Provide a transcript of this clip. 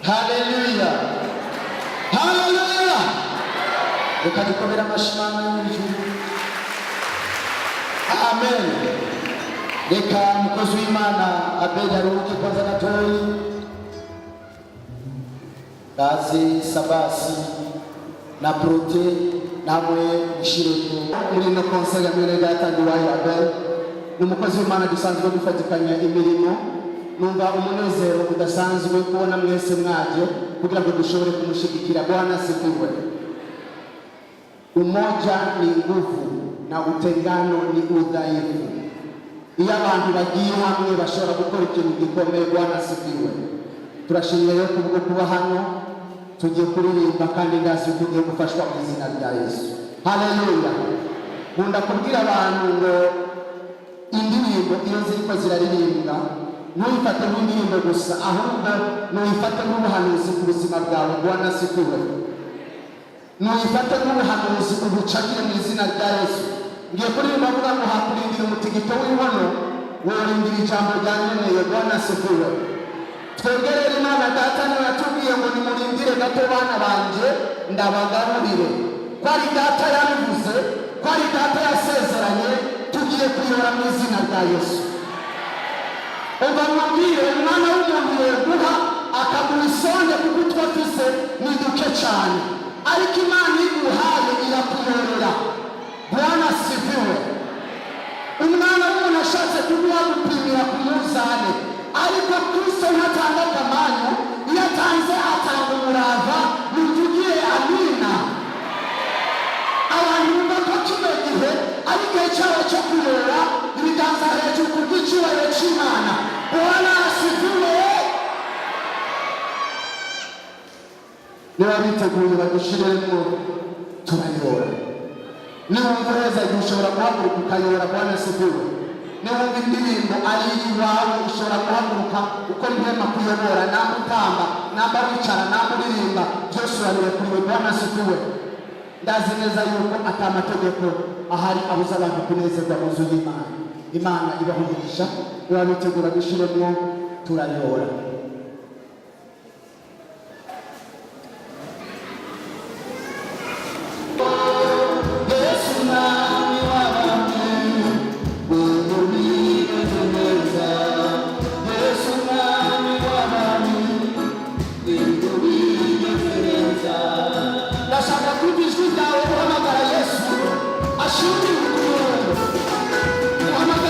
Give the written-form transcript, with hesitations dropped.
Haleluya, haleluya. Reka dukomere amashimano y'ijuru. Amen. Reka mukozi w'Imana Abeli aruhuke kwanza gatoyi. Kazi Sabasi na Prote namwe Shireko muri no conseil ya mwene data Ndiwaye Abeli n'umukozi w'Imana dusanzwe dufatikanya imirimo. Numva umunezero udasanzwe kubona mwese mwaje kugira ngo dushobore kumushigikira. Bwana asifiwe. Umoja ni nguvu na utengano ni udhaifu. Iyo abantu bagiye hamwe bashobora gukora ikintu gikomeye. Bwana asifiwe. Turashimye yo kubwo kuba hano, tugiye kuririmba kandi ndazi tugiye gufashwa mu izina rya Yesu. Haleluya. Nkunda kubwira abantu ngo indirimbo iyo ziriko ziraririmbwa ntuyifate nk'indirimbo gusa, ahubwo ntuyifate nk'ubuhanuzi ku buzima bwawe. Bwana asifiwe. Ntuyifate nk'ubuhanuzi ubucakire mu izina rya Yesu. Ngiye kuririmba avuga ngo hakurindira umutigito w'inkono worindira ijambo rya nyeneye. Bwana asifiwe. Twongerere Imana Data niwe yatubwiye ngo nimurindire gato bana banje ndabagaburire. Ko ari Data yabivuze, ko ari Data yasezeranye, tugiye kuyora mu izina rya Yesu. Umva mwabwire umwana w'umuntu yeguha akaguha isonde kuko utwo afise ni duke cyane, ariko Imana iguhaye irakuyorera. Bwana asifiwe. Umwana w'umuntu ashatse kuguha gupimira ku munzane, ariko Kristo ntatanga akamanyu. Iyo atanze atanga umurava. Mutugire amina. Abantu bumva ko kino gihe ari igihe cyabo cyo kuyora ibiganza hejuru ku bw'icyubahiro cy'Imana. Bwana asifiwe. Niba biteguye badushiremo turayora. Niwumva neza igihe ushobora guhaguruka ukayora. Bwana asifiwe. Niwumva indirimbo ari iwawe ushobora guhaguruka ukora ihema kuyobora. Namba utamba, namba wicara, namba uririmba, byose urabirekuriwe. Bwana asifiwe. Ndazi neza yuko atamategeko ahari abuza abantu kunezerwa mu nzu y'Imana. Imana ibahugisha. Niba bitegura dushiremo turayora. Yes.